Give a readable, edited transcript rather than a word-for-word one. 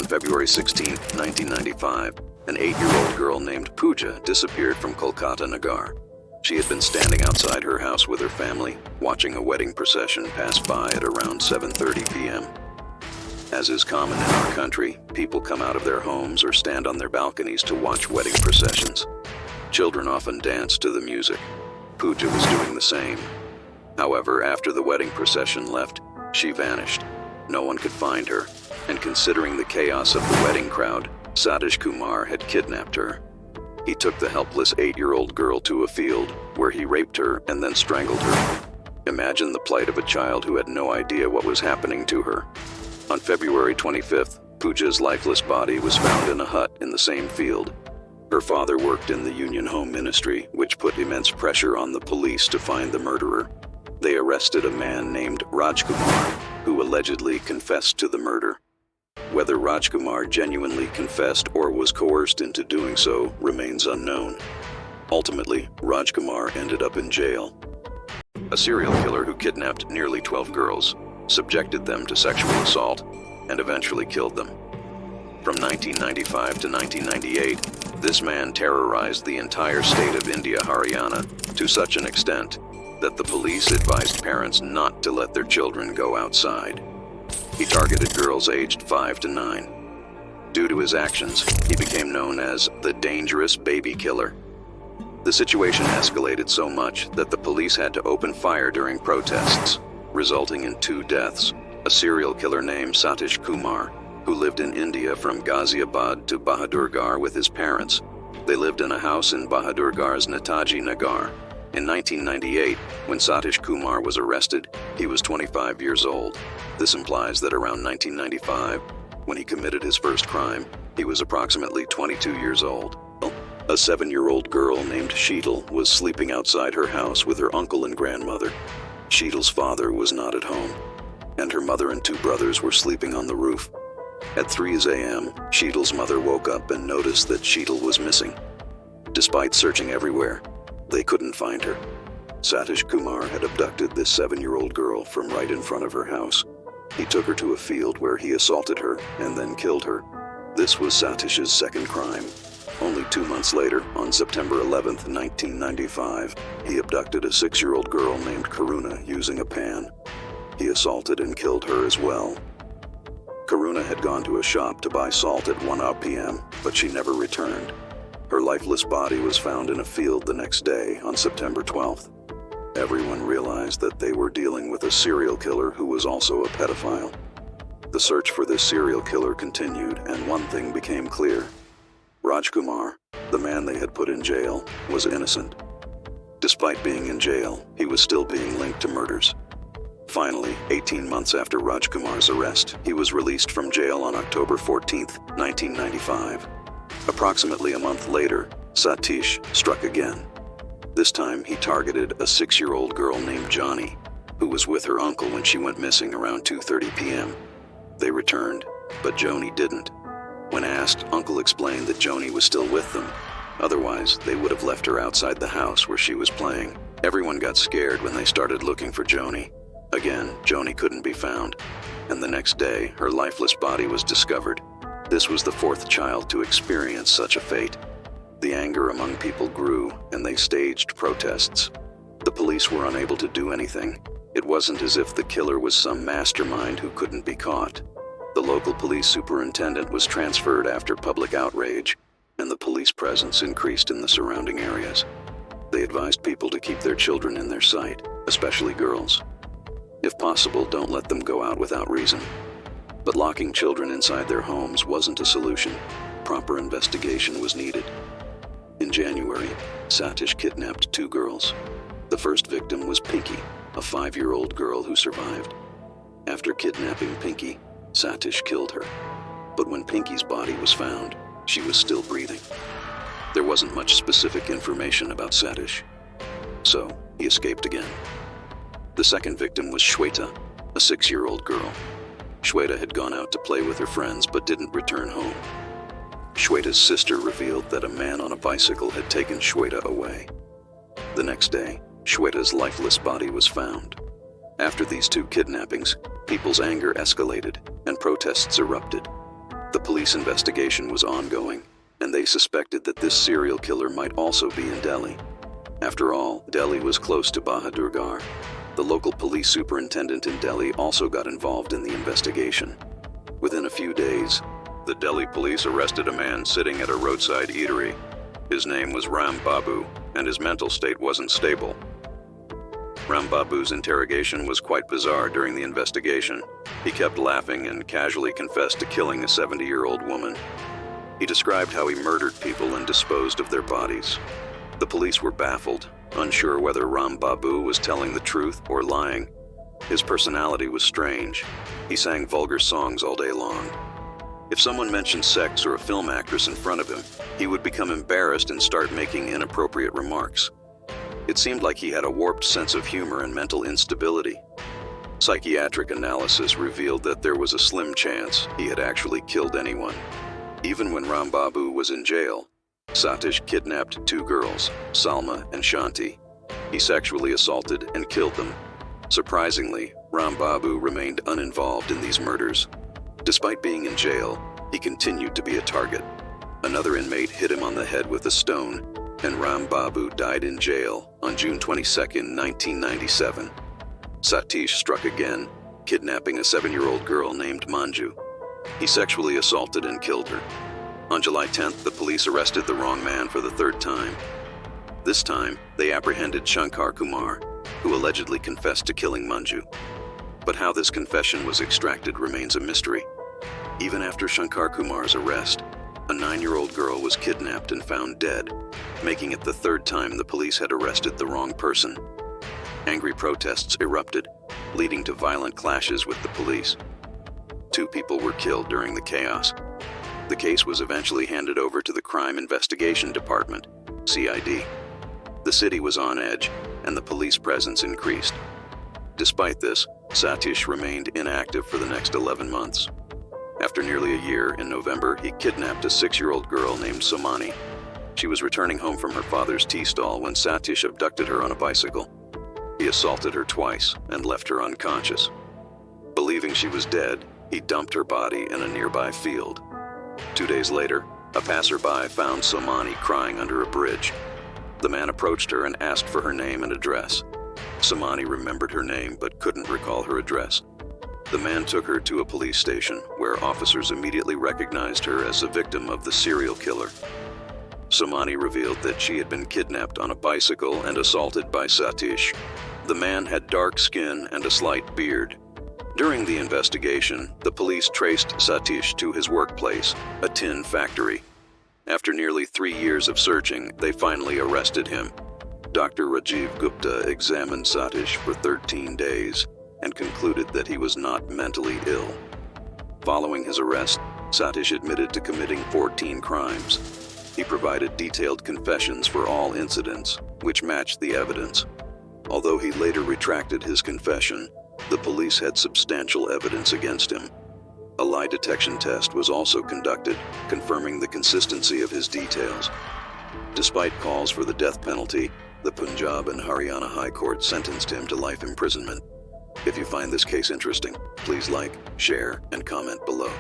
February 16, 1995, an 8-year-old girl named Pooja disappeared from KOLKATA Nagar. She had been standing outside her house with her family, watching a wedding procession pass by at around 7:30 p.m. As is common in our country, people come out of their homes or stand on their balconies to watch wedding processions. Children often dance to the music. Pooja was doing the same. However, after the wedding procession left, she vanished. No one could find her, and considering the chaos of the wedding crowd, Satish Kumar had kidnapped her. He took the helpless 8-year-old girl to a field, where he raped her and then strangled her. Imagine the plight of a child who had no idea what was happening to her. On February 25th, Pooja's lifeless body was found in a hut in the same field. Her father worked in the Union Home Ministry, which put immense pressure on the police to find the murderer. They arrested a man named Rajkumar, who allegedly confessed to the murder. Whether Rajkumar genuinely confessed or was coerced into doing so remains unknown. Ultimately, Rajkumar ended up in jail. A serial killer who kidnapped nearly 12 girls, subjected them to sexual assault, and eventually killed them. From 1995 to 1998, this man terrorized the entire state of India, Haryana, to such an extent that the police advised parents not to let their children go outside. He targeted girls aged 5 to 9. Due to his actions, he became known as the dangerous baby killer. The situation escalated so much that the police had to open fire during protests, resulting in 2 deaths. A serial killer named Satish Kumar, who lived in India from Ghaziabad to Bahadurgarh with his parents. They lived in a house in Bahadurgarh's Netaji Nagar. In 1998, when Satish Kumar was arrested, he was 25 years old. This implies that around 1995, when he committed his first crime, he was approximately 22 years old. A 7-year-old girl named Sheetal was sleeping outside her house with her uncle and grandmother. Sheetal's father was not at home, and her mother and 2 brothers were sleeping on the roof. At 3 a.m., Sheetal's mother woke up and noticed that Sheetal was missing. Despite searching everywhere, they couldn't find her. Satish Kumar had abducted this 7-year-old girl from right in front of her house. He took her to a field where he assaulted her and then killed her. This was Satish's second crime. Only 2 months later, on September 11, 1995, he abducted a 6-year-old girl named Karuna using a pan. He assaulted and killed her as well. Karuna had gone to a shop to buy salt at 1 p.m., but she never returned. Her lifeless body was found in a field the next day, on September 12th. Everyone realized that they were dealing with a serial killer who was also a pedophile. The search for this serial killer continued, and one thing became clear. Rajkumar, the man they had put in jail, was innocent. Despite being in jail, he was still being linked to murders. Finally, 18 months after Rajkumar's arrest, he was released from jail on October 14, 1995. Approximately a month later, Satish struck again. This time, he targeted a 6-year-old girl named Johnny, who was with her uncle when she went missing around 2:30 p.m. They returned, but Joni didn't. When asked, Uncle explained that Joni was still with them. Otherwise, they would have left her outside the house where she was playing. Everyone got scared when they started looking for Joni. Again, Joni couldn't be found, and the next day, her lifeless body was discovered. This was the 4th child to experience such a fate. The anger among people grew, and they staged protests. The police were unable to do anything. It wasn't as if the killer was some mastermind who couldn't be caught. The local police superintendent was transferred after public outrage, and the police presence increased in the surrounding areas. They advised people to keep their children in their sight, especially girls. If possible, don't let them go out without reason. But locking children inside their homes wasn't a solution. Proper investigation was needed. In January, Satish kidnapped 2 girls. The first victim was Pinky, a 5-year-old girl who survived. After kidnapping Pinky, Satish killed her. But when Pinky's body was found, she was still breathing. There wasn't much specific information about Satish, so he escaped again. The second victim was Shweta, a 6-year-old girl. Shweta had gone out to play with her friends but didn't return home. Shweta's sister revealed that a man on a bicycle had taken Shweta away. The next day, Shweta's lifeless body was found. After these 2 kidnappings, people's anger escalated and protests erupted. The police investigation was ongoing, and they suspected that this serial killer might also be in Delhi. After all, Delhi was close to Bahadurgarh. The local police superintendent in Delhi also got involved in the investigation. Within a few days, the Delhi police arrested a man sitting at a roadside eatery. His name was Babu, and his mental state wasn't stable. Babu's interrogation was quite bizarre during the investigation. He kept laughing and casually confessed to killing a 70-year-old woman. He described how he murdered people and disposed of their bodies. The police were baffled, unsure whether Babu was telling the truth or lying. His personality was strange. He sang vulgar songs all day long. If someone mentioned sex or a film actress in front of him, he would become embarrassed and start making inappropriate remarks. It seemed like he had a warped sense of humor and mental instability. Psychiatric analysis revealed that there was a slim chance he had actually killed anyone. Even when Babu was in jail, Satish kidnapped 2 girls, Salma and Shanti. He sexually assaulted and killed them. Surprisingly, Babu remained uninvolved in these murders. Despite being in jail, he continued to be a target. Another inmate hit him on the head with a stone, and Babu died in jail on June 22, 1997. Satish struck again, kidnapping a 7-year-old girl named Manju. He sexually assaulted and killed her. On July 10th, the police arrested the wrong man for the 3rd time. This time, they apprehended Shankar Kumar, who allegedly confessed to killing Manju. But how this confession was extracted remains a mystery. Even after Shankar Kumar's arrest, a 9-year-old girl was kidnapped and found dead, making it the 3rd time the police had arrested the wrong person. Angry protests erupted, leading to violent clashes with the police. 2 people were killed during the chaos. The case was eventually handed over to the Crime Investigation Department, CID. The city was on edge, and the police presence increased. Despite this, Satish remained inactive for the next 11 months. After nearly a year, in November, he kidnapped a 6-year-old girl named Somani. She was returning home from her father's tea stall when Satish abducted her on a bicycle. He assaulted her twice and left her unconscious. Believing she was dead, he dumped her body in a nearby field. 2 days later, a passerby found Somani crying under a bridge. The man approached her and asked for her name and address. Somani remembered her name but couldn't recall her address. The man took her to a police station where officers immediately recognized her as a victim of the serial killer. Somani revealed that she had been kidnapped on a bicycle and assaulted by Satish. The man had dark skin and a slight beard. During the investigation, the police traced Satish to his workplace, a tin factory. After nearly 3 years of searching, they finally arrested him. Dr. Rajiv Gupta examined Satish for 13 days and concluded that he was not mentally ill. Following his arrest, Satish admitted to committing 14 crimes. He provided detailed confessions for all incidents, which matched the evidence. Although he later retracted his confession, the police had substantial evidence against him. A lie detection test was also conducted, confirming the consistency of his details. Despite calls for the death penalty, the Punjab and Haryana High Court sentenced him to life imprisonment. If you find this case interesting, please like, share, and comment below.